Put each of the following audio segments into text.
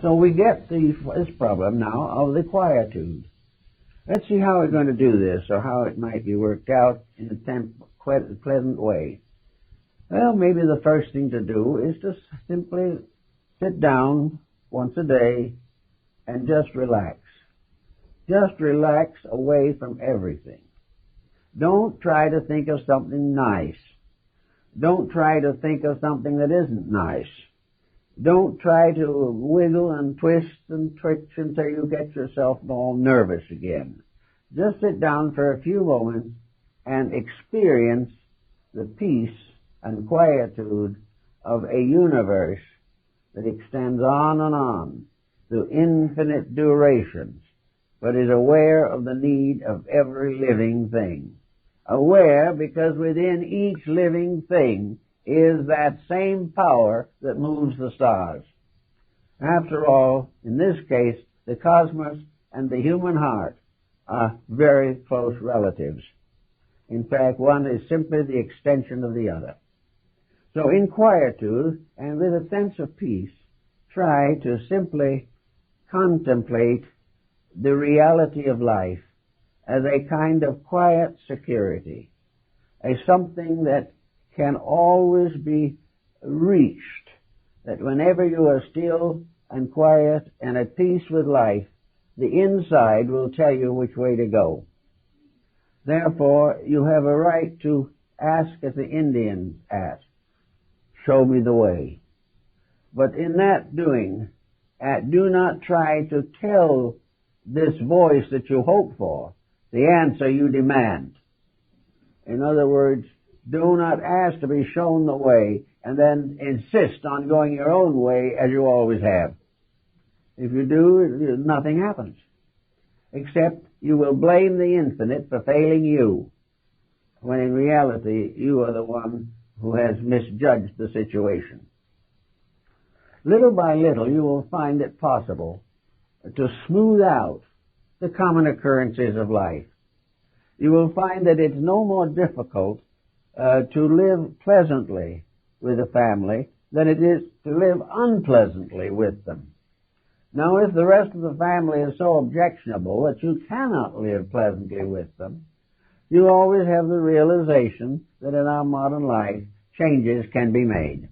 So we get this problem now of the quietude. Let's see how we're going to do this, or how it might be worked out in a pleasant way. Well, maybe the first thing to do is to simply sit down once a day and just relax. Just relax away from everything. Don't try to think of something nice. Don't try to think of something that isn't nice. Don't try to wiggle and twist and twitch until you get yourself all nervous again. Just sit down for a few moments and experience the peace and quietude of a universe that extends on through infinite durations, but is aware of the need of every living thing. Aware because within each living thing is that same power that moves the stars. After all, in this case, the cosmos and the human heart are very close relatives. In fact, one is simply the extension of the other. So in quietude and with a sense of peace, try to simply contemplate the reality of life as a kind of quiet security, as something that can always be reached, that whenever you are still and quiet and at peace with life, the inside will tell you which way to go. Therefore, you have a right to ask as the Indians ask, show me the way. But in that doing, do not try to tell this voice that you hope for the answer you demand. In other words, do not ask to be shown the way and then insist on going your own way as you always have. If you do, nothing happens, except you will blame the infinite for failing you, when in reality you are the one who has misjudged the situation. Little by little you will find it possible to smooth out the common occurrences of life. You will find that it's no more difficult to live pleasantly with a family than it is to live unpleasantly with them. Now, if the rest of the family is so objectionable that you cannot live pleasantly with them, you always have the realization that in our modern life, changes can be made.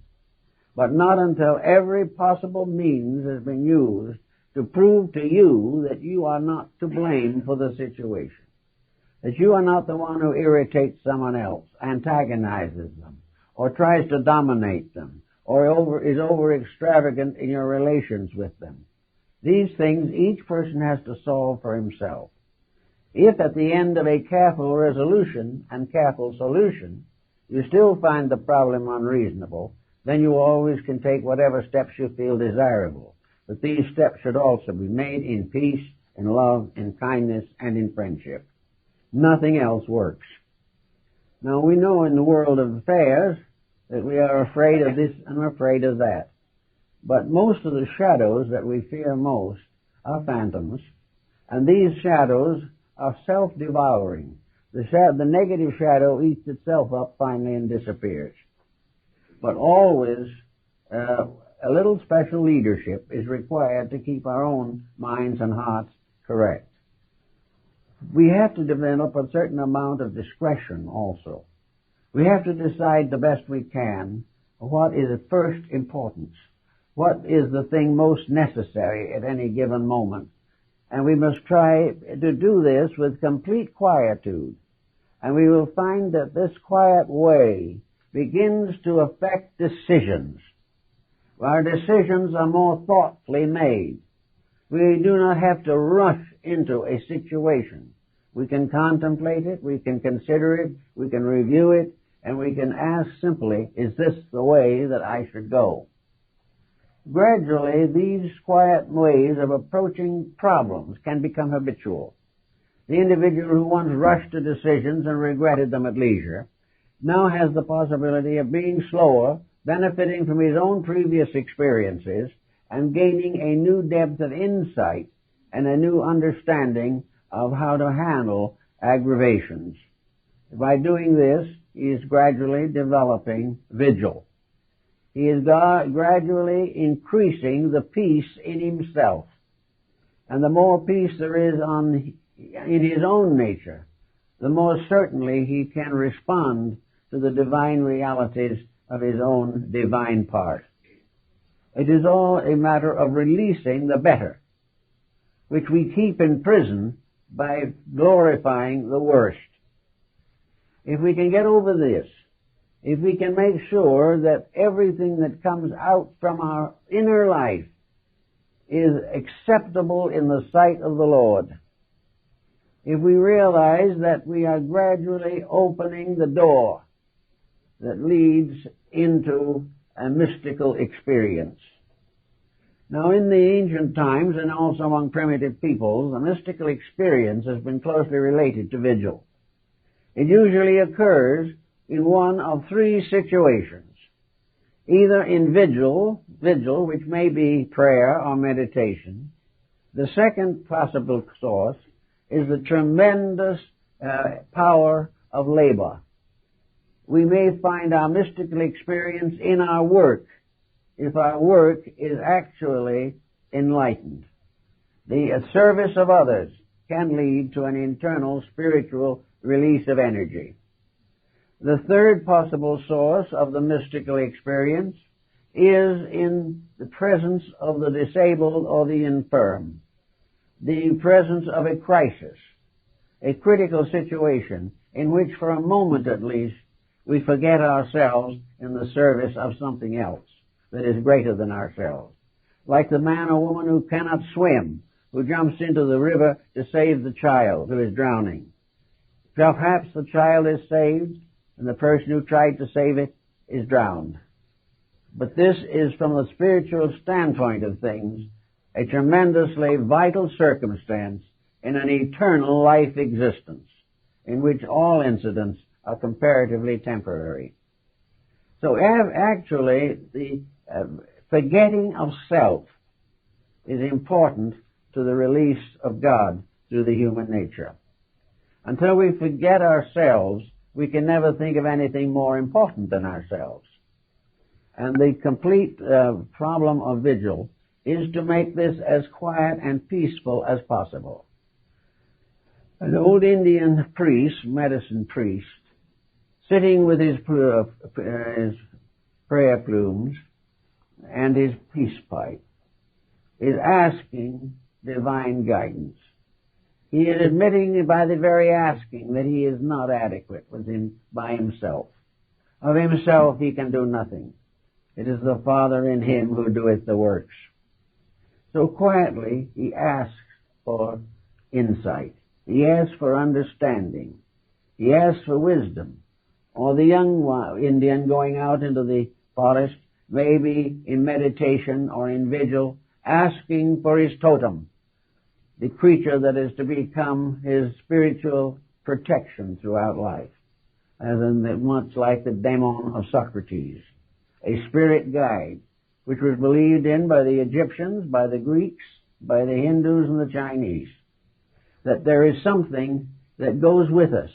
But not until every possible means has been used to prove to you that you are not to blame for the situation, that you are not the one who irritates someone else, antagonizes them, or tries to dominate them, or is over extravagant in your relations with them. These things each person has to solve for himself. If at the end of a careful resolution and careful solution, you still find the problem unreasonable, then you always can take whatever steps you feel desirable. But these steps should also be made in peace, in love, in kindness, and in friendship. Nothing else works. Now we know in the world of affairs that we are afraid of this and afraid of that. But most of the shadows that we fear most are phantoms, and these shadows are self-devouring. The negative shadow eats itself up finally and disappears. But always a little special leadership is required to keep our own minds and hearts correct. We have to develop a certain amount of discretion also. We have to decide the best we can what is of first importance, what is the thing most necessary at any given moment. And we must try to do this with complete quietude. And we will find that this quiet way begins to affect decisions. Our decisions are more thoughtfully made. We do not have to rush into a situation. We can contemplate it, we can consider it, we can review it, and we can ask simply, is this the way that I should go? Gradually, these quiet ways of approaching problems can become habitual. The individual who once rushed to decisions and regretted them at leisure now has the possibility of being slower, benefiting from his own previous experiences, and gaining a new depth of insight and a new understanding of how to handle aggravations. By doing this, he is gradually developing vigil. he is gradually increasing the peace in himself. And the more peace there is in his own nature, the more certainly he can respond to the divine realities of his own divine part. It is all a matter of releasing the better, which we keep in prison by glorifying the worst. If we can get over this, if we can make sure that everything that comes out from our inner life is acceptable in the sight of the Lord, if we realize that we are gradually opening the door that leads into a mystical experience. Now, in the ancient times and also among primitive peoples, the mystical experience has been closely related to vigil. It usually occurs in one of three situations. Either in vigil, which may be prayer or meditation. The second possible source is the tremendous power of labor. We may find our mystical experience in our work, if our work is actually enlightened. The service of others can lead to an internal spiritual release of energy. The third possible source of the mystical experience is in the presence of the disabled or the infirm, the presence of a crisis, a critical situation in which for a moment at least we forget ourselves in the service of something else that is greater than ourselves. Like the man or woman who cannot swim, who jumps into the river to save the child who is drowning. Perhaps the child is saved and the person who tried to save it is drowned. But this is, from the spiritual standpoint of things, a tremendously vital circumstance in an eternal life existence, in which all incidents are comparatively temporary. So actually, the forgetting of self is important to the release of God through the human nature. Until we forget ourselves, we can never think of anything more important than ourselves. And the complete problem of vigil is to make this as quiet and peaceful as possible. An old Indian priest, medicine priest, sitting with his prayer plumes and his peace pipe, is asking divine guidance. He is admitting by the very asking that he is not adequate by himself. Of himself he can do nothing. It is the Father in him who doeth the works. So quietly he asks for insight. He asks for understanding. He asks for wisdom. Or the young Indian going out into the forest, maybe in meditation or in vigil, asking for his totem, the creature that is to become his spiritual protection throughout life, as in much like the daemon of Socrates, a spirit guide, which was believed in by the Egyptians, by the Greeks, by the Hindus and the Chinese, that there is something that goes with us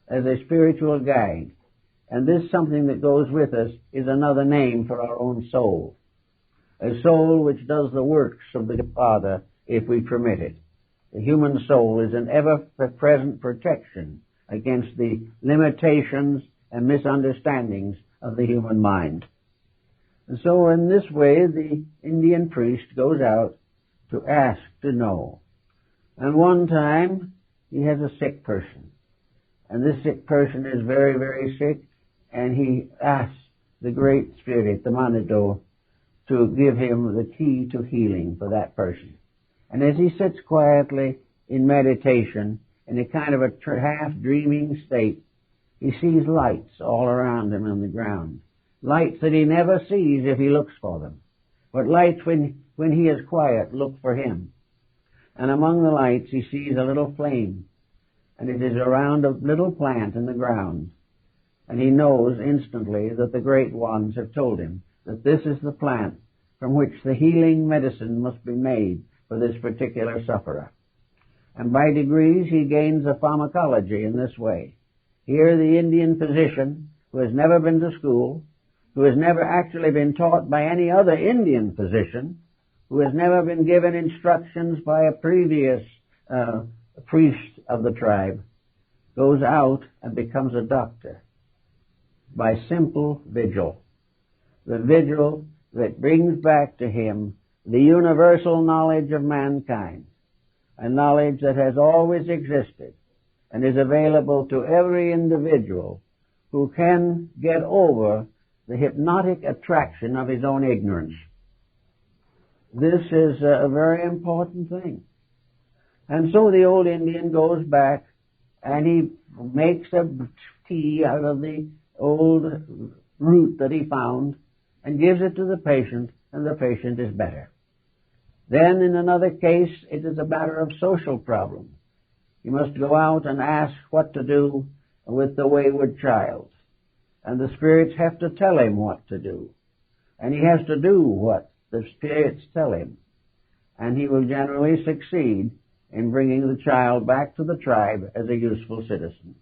as a spiritual guide, and this something that goes with us is another name for our own soul, a soul which does the works of the Father if we permit it. The human soul is an ever-present protection against the limitations and misunderstandings of the human mind. And so in this way, the Indian priest goes out to ask to know. And one time, he has a sick person. And this sick person is very, very sick, and he asks the Great Spirit, the Manito, to give him the key to healing for that person. And as he sits quietly in meditation, in a kind of a half-dreaming state, he sees lights all around him on the ground. Lights that he never sees if he looks for them. But lights when he is quiet, look for him. And among the lights he sees a little flame. And it is around a little plant in the ground. And he knows instantly that the great ones have told him that this is the plant from which the healing medicine must be made for this particular sufferer. And by degrees he gains a pharmacology in this way. Here the Indian physician, who has never been to school, who has never actually been taught by any other Indian physician, who has never been given instructions by a previous priest of the tribe, goes out and becomes a doctor by simple vigil. The vigil that brings back to him the universal knowledge of mankind, a knowledge that has always existed and is available to every individual who can get over the hypnotic attraction of his own ignorance. This is a very important thing. And so the old Indian goes back and he makes a tea out of the old root that he found and gives it to the patient, and the patient is better. Then in another case, it is a matter of social problem. He must go out and ask what to do with the wayward child. And the spirits have to tell him what to do. And he has to do what the spirits tell him. And he will generally succeed in bringing the child back to the tribe as a useful citizen.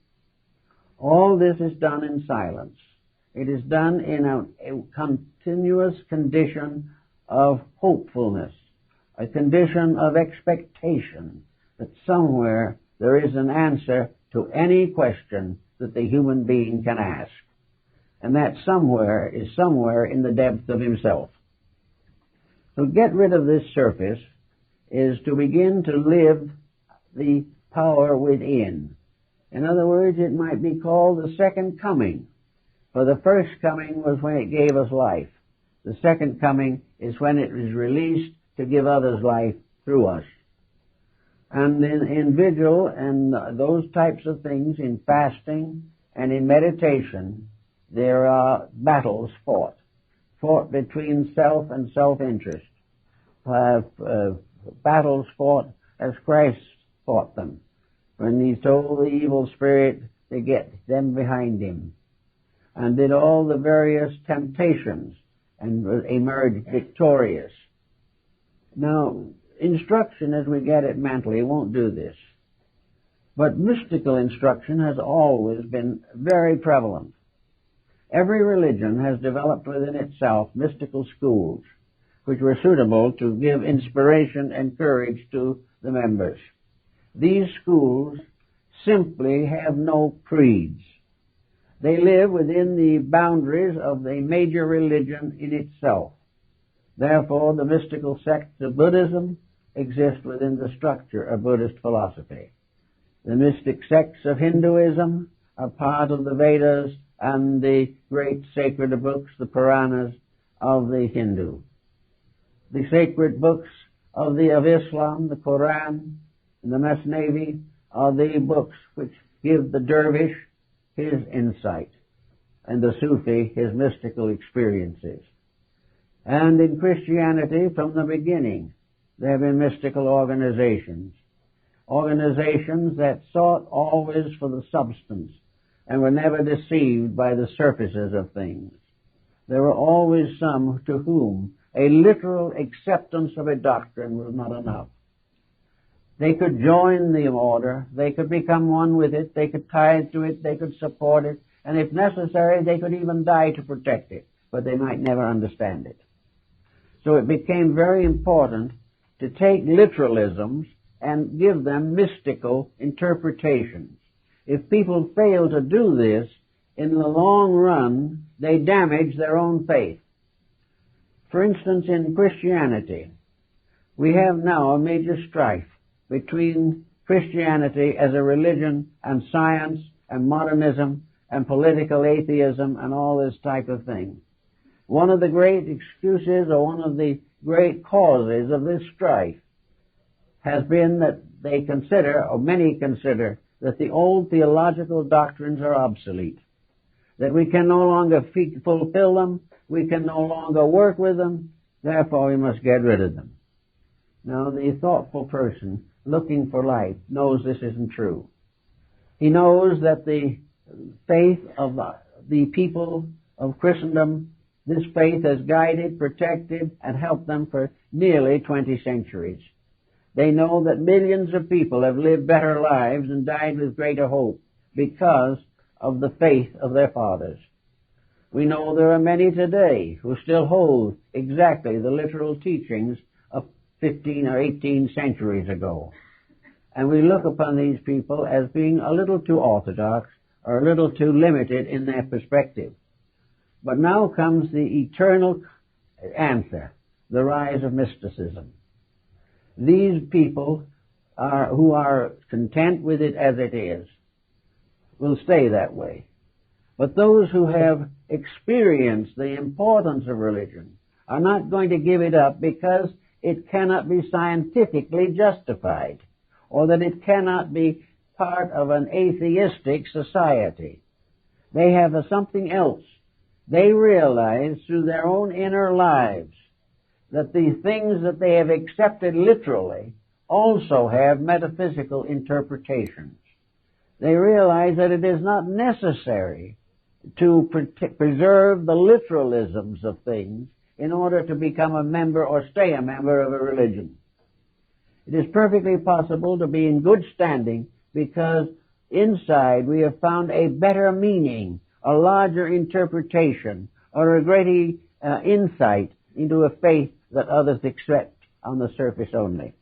All this is done in silence. It is done in a continuous condition of hopefulness, a condition of expectation that somewhere there is an answer to any question that the human being can ask. And that somewhere is somewhere in the depth of himself. To get rid of this surface is to begin to live the power within. In other words, it might be called the second coming. For the first coming was when it gave us life. The second coming is when it is released to give others life through us. And in vigil and those types of things, in fasting and in meditation, there are battles fought between self and self-interest. Battles fought as Christ fought them, when he told the evil spirit to get them behind him, and did all the various temptations and emerged victorious. Now, instruction as we get it mentally won't do this. But mystical instruction has always been very prevalent. Every religion has developed within itself mystical schools which were suitable to give inspiration and courage to the members. These schools simply have no creeds. They live within the boundaries of the major religion in itself. Therefore, the mystical sects of Buddhism exist within the structure of Buddhist philosophy. The mystic sects of Hinduism are part of the Vedas and the great sacred books, the Puranas, of the Hindu. The sacred books of Islam, the Quran, and the Masnavi, are the books which give the dervish his insight, and the Sufi his mystical experiences. And in Christianity, from the beginning, there have been mystical organizations that sought always for the substance and were never deceived by the surfaces of things. There were always some to whom a literal acceptance of a doctrine was not enough. They could join the order, they could become one with it, they could tithe to it, they could support it, and if necessary, they could even die to protect it, but they might never understand it. So it became very important to take literalisms and give them mystical interpretations. If people fail to do this, in the long run, they damage their own faith. For instance, in Christianity, we have now a major strife between Christianity as a religion and science and modernism and political atheism and all this type of thing. One of the great excuses or one of the great causes of this strife has been that they consider, or many consider, that the old theological doctrines are obsolete, that we can no longer fulfill them, we can no longer work with them, therefore we must get rid of them. Now, the thoughtful person looking for life knows this isn't true. He knows that the faith of the people of Christendom, this faith has guided, protected, and helped them for nearly 20 centuries. They know that millions of people have lived better lives and died with greater hope because of the faith of their fathers. We know there are many today who still hold exactly the literal teachings of 15 or 18 centuries ago. And we look upon these people as being a little too orthodox or a little too limited in their perspective. But now comes the eternal answer, the rise of mysticism. These people who are content with it as it is will stay that way. But those who have experienced the importance of religion are not going to give it up because it cannot be scientifically justified, or that it cannot be part of an atheistic society. They have something else. They realize through their own inner lives that the things that they have accepted literally also have metaphysical interpretations. They realize that it is not necessary to preserve the literalisms of things in order to become a member or stay a member of a religion. It is perfectly possible to be in good standing because inside we have found a better meaning, a larger interpretation, or a greater insight into a faith that others accept on the surface only.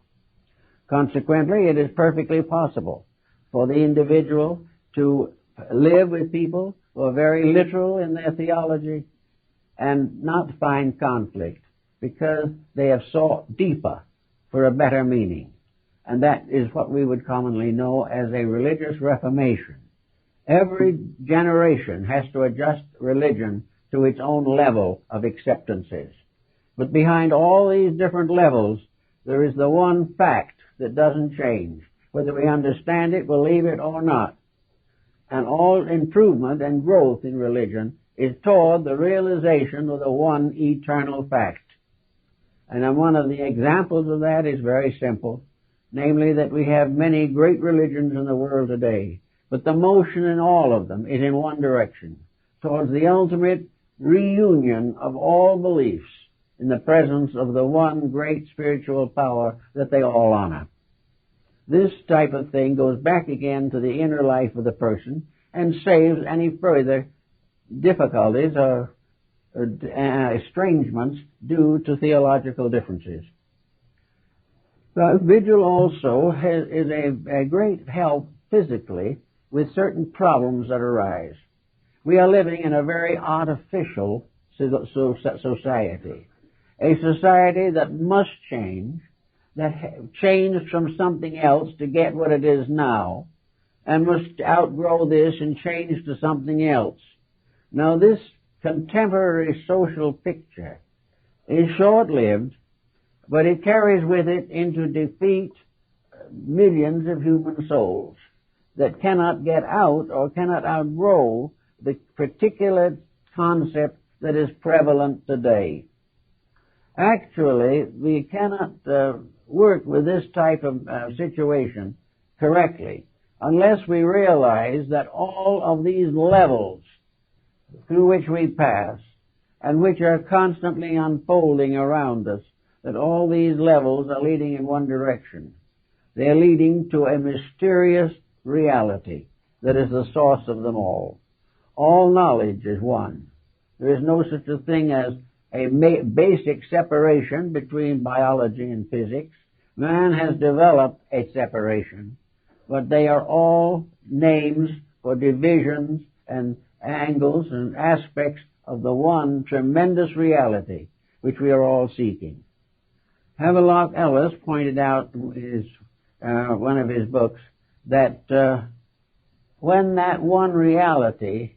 Consequently, it is perfectly possible for the individual to live with people who are very literal in their theology and not find conflict because they have sought deeper for a better meaning. And that is what we would commonly know as a religious reformation. Every generation has to adjust religion to its own level of acceptances. But behind all these different levels, there is the one fact that doesn't change, whether we understand it, believe it, or not. And all improvement and growth in religion is toward the realization of the one eternal fact. And one of the examples of that is very simple, namely that we have many great religions in the world today, but the motion in all of them is in one direction, towards the ultimate reunion of all beliefs in the presence of the one great spiritual power that they all honor. This type of thing goes back again to the inner life of the person and saves any further difficulties or estrangements due to theological differences. Vigil also is a great help physically with certain problems that arise. We are living in a very artificial society, a society that must change, that changed from something else to get what it is now, and must outgrow this and change to something else. Now this contemporary social picture is short-lived, but it carries with it into defeat millions of human souls that cannot get out or cannot outgrow the particular concept that is prevalent today. Actually, we cannot work with this type of situation correctly unless we realize that all of these levels through which we pass and which are constantly unfolding around us, that all these levels are leading in one direction. They are leading to a mysterious reality that is the source of them all. All knowledge is one. There is no such a thing as a basic separation between biology and physics. Man has developed a separation, but they are all names for divisions and angles and aspects of the one tremendous reality which we are all seeking. Havelock Ellis pointed out in one of his books that when that one reality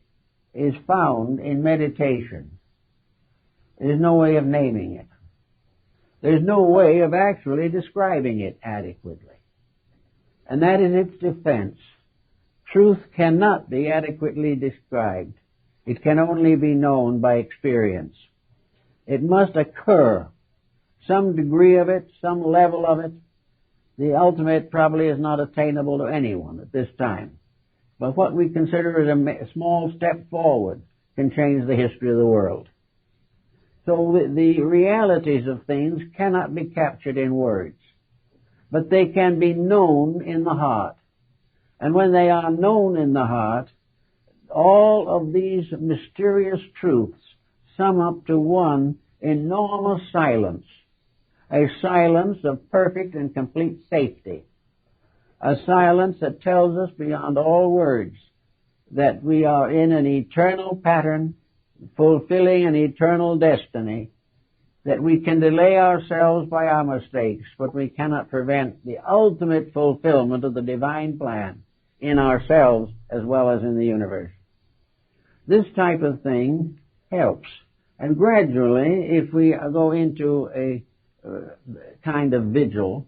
is found in meditation, there's no way of naming it. There's no way of actually describing it adequately. And that is its defense. Truth cannot be adequately described. It can only be known by experience. It must occur. Some degree of it, some level of it. The ultimate probably is not attainable to anyone at this time. But what we consider as a small step forward can change the history of the world. So the realities of things cannot be captured in words, but they can be known in the heart. And when they are known in the heart, all of these mysterious truths sum up to one enormous silence, a silence of perfect and complete safety, a silence that tells us beyond all words that we are in an eternal pattern, fulfilling an eternal destiny, that we can delay ourselves by our mistakes, but we cannot prevent the ultimate fulfillment of the divine plan in ourselves as well as in the universe. This type of thing helps. And gradually, if we go into a kind of vigil,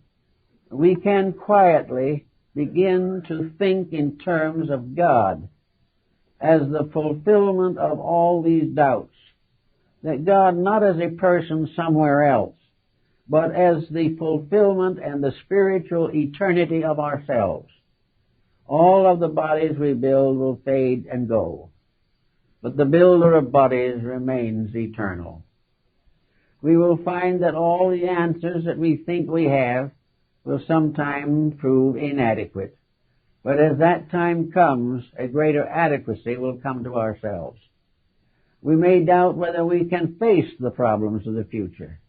we can quietly begin to think in terms of God as the fulfillment of all these doubts. That God not as a person somewhere else, but as the fulfillment and the spiritual eternity of ourselves. All of the bodies we build will fade and go, but the builder of bodies remains eternal. We will find that all the answers that we think we have will sometime prove inadequate, but as that time comes, a greater adequacy will come to ourselves. We may doubt whether we can face the problems of the future.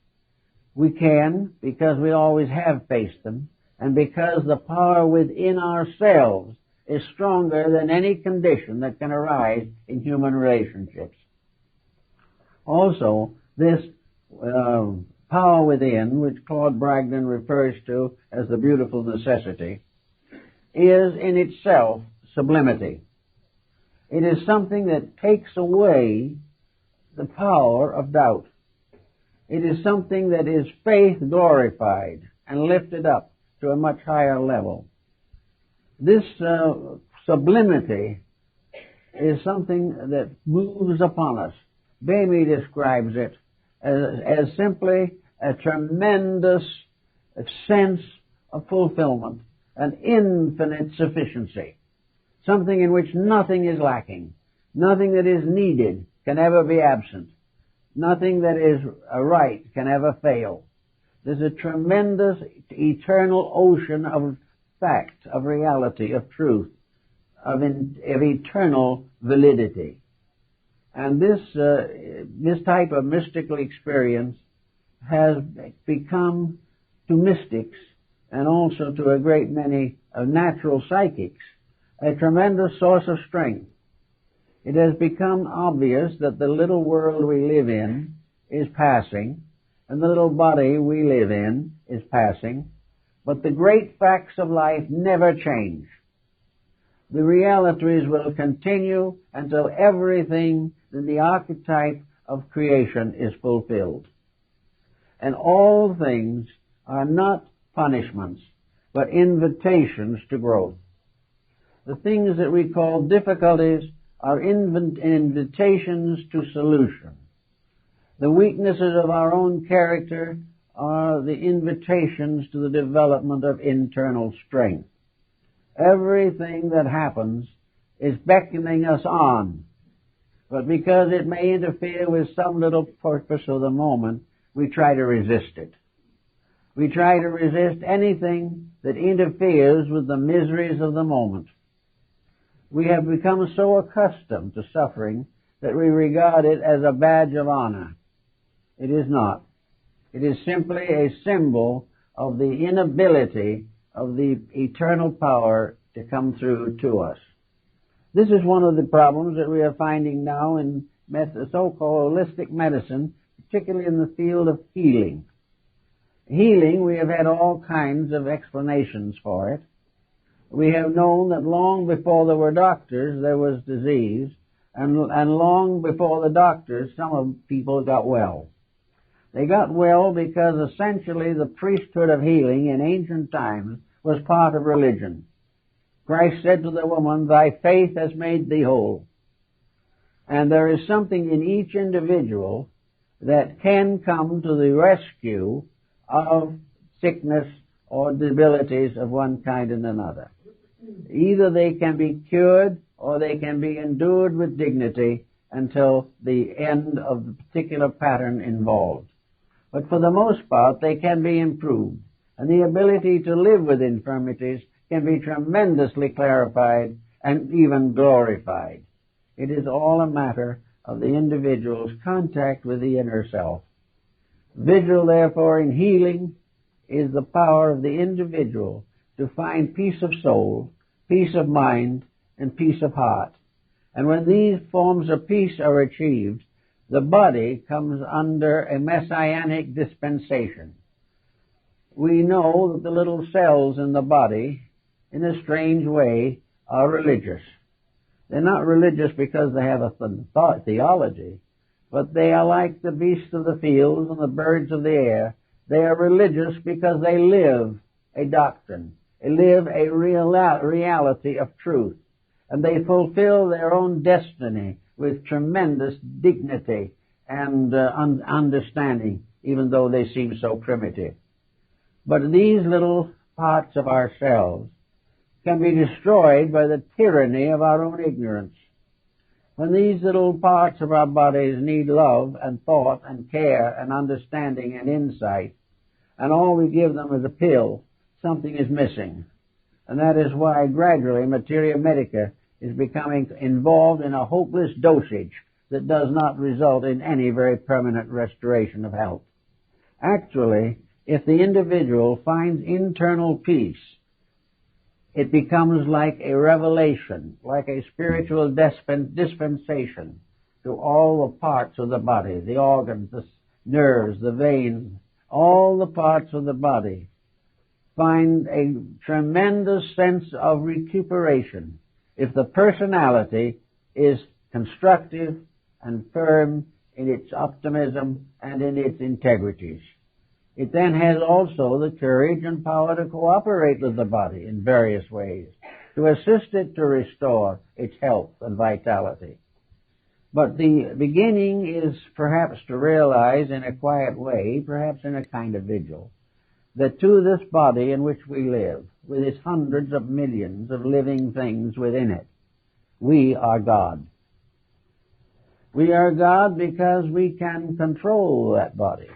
We can, because we always have faced them, and because the power within ourselves is stronger than any condition that can arise in human relationships. Also, this power within, which Claude Bragdon refers to as the beautiful necessity, is in itself sublimity. It is something that takes away the power of doubt. It is something that is faith glorified and lifted up to a much higher level. This sublimity is something that moves upon us. Bamy describes it as simply a tremendous sense of fulfillment, an infinite sufficiency, something in which nothing is lacking, nothing that is needed can ever be absent, nothing that is right can ever fail. There's a tremendous eternal ocean of fact, of reality, of truth, of eternal validity. And this type of mystical experience has become, to mystics and also to a great many natural psychics, a tremendous source of strength. It has become obvious that the little world we live in is passing, and the little body we live in is passing, but the great facts of life never change. The realities will continue until everything in the archetype of creation is fulfilled. And all things are not punishments, but invitations to growth. The things that we call difficulties are invitations to solution. The weaknesses of our own character are the invitations to the development of internal strength. Everything that happens is beckoning us on, but because it may interfere with some little purpose of the moment, we try to resist it. We try to resist anything that interferes with the miseries of the moment. We have become so accustomed to suffering that we regard it as a badge of honor. It is not. It is simply a symbol of the inability of the eternal power to come through to us. This is one of the problems that we are finding now in so-called holistic medicine, particularly in the field of healing. Healing, we have had all kinds of explanations for it. We have known that long before there were doctors, there was disease, and long before the doctors, some of people got well. They got well because essentially the priesthood of healing in ancient times was part of religion. Christ said to the woman, "Thy faith has made thee whole." And there is something in each individual that can come to the rescue of sickness or debilities of one kind and another. Either they can be cured or they can be endured with dignity until the end of the particular pattern involved. But for the most part, they can be improved, and the ability to live with infirmities can be tremendously clarified and even glorified. It is all a matter of the individual's contact with the inner self. Vigil, therefore, in healing is the power of the individual to find peace of soul, peace of mind, and peace of heart. And when these forms of peace are achieved, the body comes under a messianic dispensation. We know that the little cells in the body, in a strange way, are religious. They're not religious because they have a theology, but they are like the beasts of the fields and the birds of the air. They are religious because they live a doctrine. They live a reality of truth. And they fulfill their own destiny with tremendous dignity and understanding, even though they seem so primitive. But these little parts of ourselves can be destroyed by the tyranny of our own ignorance. When these little parts of our bodies need love and thought and care and understanding and insight, and all we give them is a pill, something is missing. And that is why gradually materia medica is becoming involved in a hopeless dosage that does not result in any very permanent restoration of health. Actually, if the individual finds internal peace, it becomes like a revelation, like a spiritual dispensation to all the parts of the body, the organs, the nerves, the veins, all the parts of the body find a tremendous sense of recuperation if the personality is constructive and firm in its optimism and in its integrities. It then has also the courage and power to cooperate with the body in various ways, to assist it to restore its health and vitality. But the beginning is perhaps to realize in a quiet way, perhaps in a kind of vigil, that to this body in which we live, with its hundreds of millions of living things within it, we are God. We are God because we can control that body.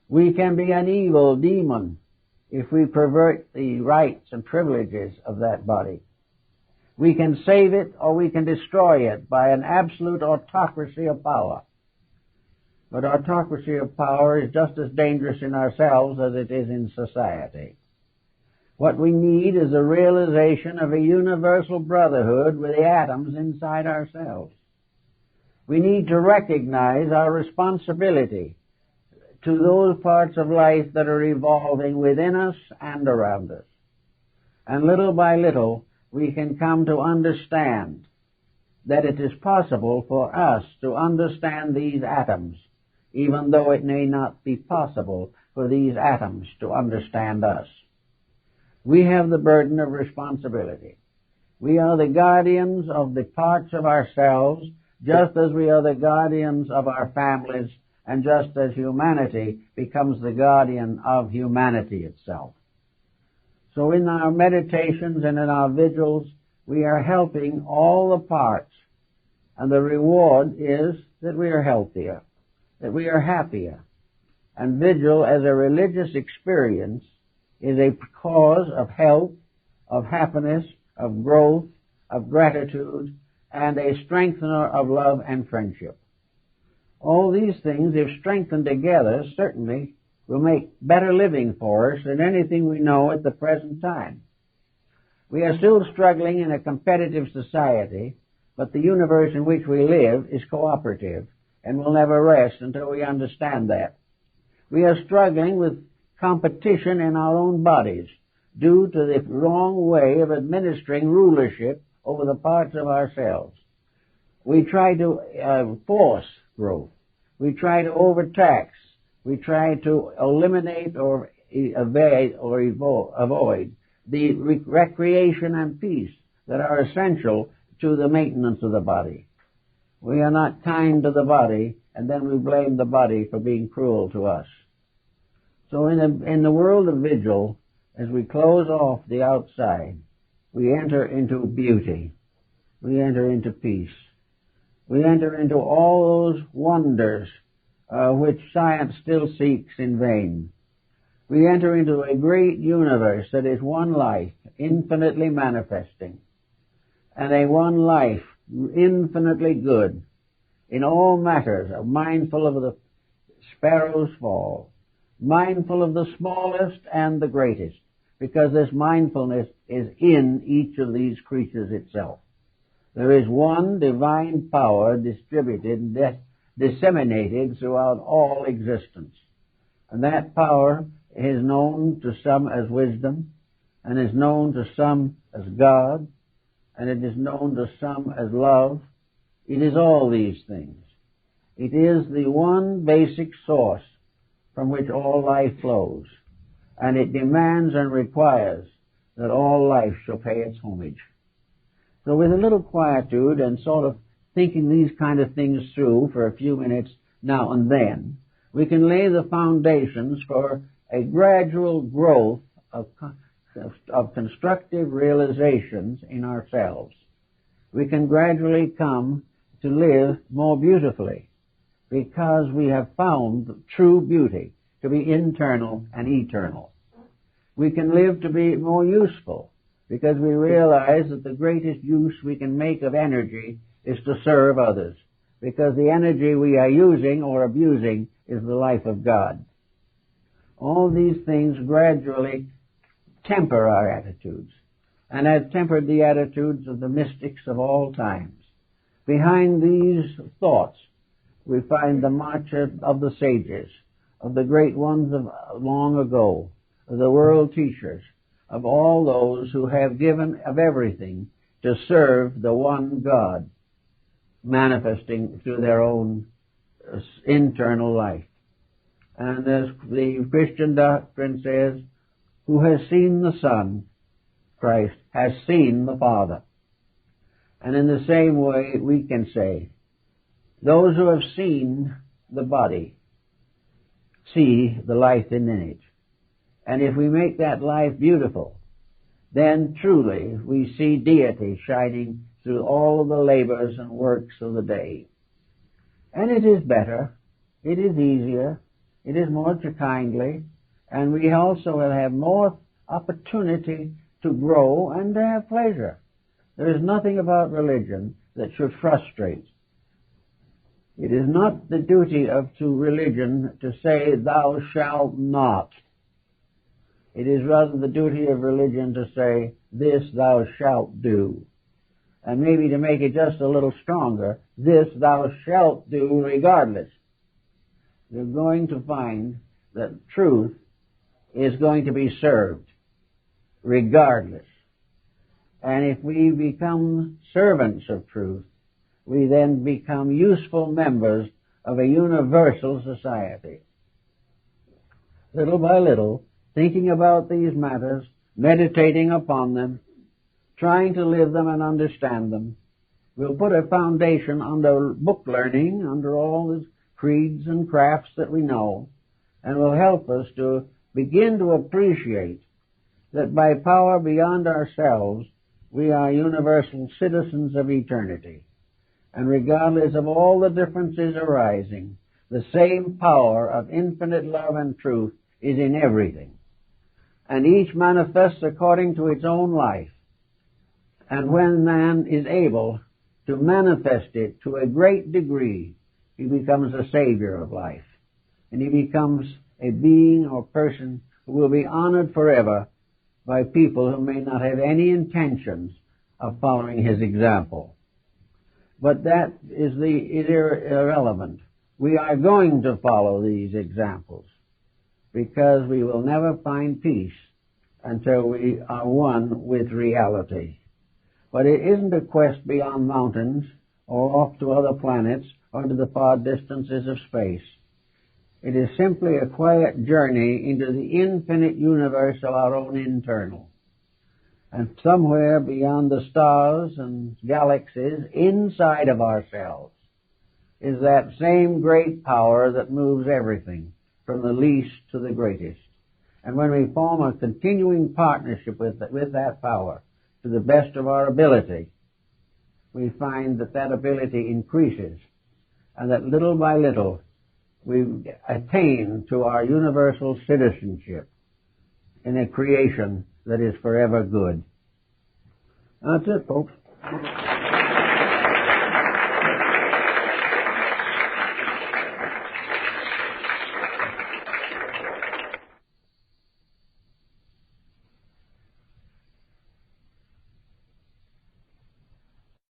We can be an evil demon if we pervert the rights and privileges of that body. We can save it or we can destroy it by an absolute autocracy of power. But autocracy of power is just as dangerous in ourselves as it is in society. What we need is a realization of a universal brotherhood with the atoms inside ourselves. We need to recognize our responsibility to those parts of life that are evolving within us and around us. And little by little, we can come to understand that it is possible for us to understand these atoms, even though it may not be possible for these atoms to understand us. We have the burden of responsibility. We are the guardians of the parts of ourselves, just as we are the guardians of our families, and just as humanity becomes the guardian of humanity itself. So in our meditations and in our vigils, we are helping all the parts, and the reward is that we are healthier, that we are happier. And vigil as a religious experience is a cause of health, of happiness, of growth, of gratitude, and a strengthener of love and friendship. All these things, if strengthened together, certainly will make better living for us than anything we know at the present time. We are still struggling in a competitive society, but the universe in which we live is cooperative and will never rest until we understand that. We are struggling with competition in our own bodies due to the wrong way of administering rulership over the parts of ourselves. We try to force growth. We try to overtax. We try to eliminate or evade or avoid the recreation and peace that are essential to the maintenance of the body. We are not kind to the body, and then we blame the body for being cruel to us. So in the world of vigil, as we close off the outside, we enter into beauty. We enter into peace. We enter into all those wonders which science still seeks in vain. We enter into a great universe that is one life, infinitely manifesting, and a one life infinitely good in all matters, mindful of the sparrow's fall, mindful of the smallest and the greatest, because this mindfulness is in each of these creatures itself. There is one divine power distributed and disseminated throughout all existence. And that power is known to some as wisdom, and is known to some as God, and it is known to some as love. It is all these things. It is the one basic source from which all life flows, and it demands and requires that all life shall pay its homage. So with a little quietude and sort of thinking these kind of things through for a few minutes now and then, we can lay the foundations for a gradual growth of constructive realizations in ourselves. We can gradually come to live more beautifully because we have found true beauty to be internal and eternal. We can live to be more useful because we realize that the greatest use we can make of energy is to serve others, because the energy we are using or abusing is the life of God. All these things gradually temper our attitudes, and have tempered the attitudes of the mystics of all times. Behind these thoughts, we find the march of the sages, of the great ones of long ago, of the world teachers, of all those who have given of everything to serve the one God, manifesting through their own internal life. And as the Christian doctrine says, who has seen the Son, Christ, has seen the Father. And in the same way, we can say, those who have seen the body see the life in it. And if we make that life beautiful, then truly we see deity shining through all of the labors and works of the day. And it is better, it is easier, it is more kindly, and we also will have more opportunity to grow and to have pleasure. There is nothing about religion that should frustrate. It is not the duty to religion to say, thou shalt not. It is rather the duty of religion to say, this thou shalt do. And maybe to make it just a little stronger, this thou shalt do regardless. You're going to find that truth is going to be served regardless. And if we become servants of truth, we then become useful members of a universal society. Little by little, thinking about these matters, meditating upon them, trying to live them and understand them, we'll put a foundation under book learning, under all the creeds and crafts that we know, and will help us to begin to appreciate that by power beyond ourselves, we are universal citizens of eternity. And regardless of all the differences arising, the same power of infinite love and truth is in everything. And each manifests according to its own life. And when man is able to manifest it to a great degree, he becomes a savior of life. And he becomes a being or person who will be honored forever by people who may not have any intentions of following his example. But that is irrelevant. We are going to follow these examples because we will never find peace until we are one with reality. But it isn't a quest beyond mountains or off to other planets or to the far distances of space. It is simply a quiet journey into the infinite universe of our own internal. And somewhere beyond the stars and galaxies, inside of ourselves, is that same great power that moves everything, from the least to the greatest. And when we form a continuing partnership with that power, to the best of our ability, we find that that ability increases, and that little by little we attain to our universal citizenship in a creation that is forever good. That's it, folks.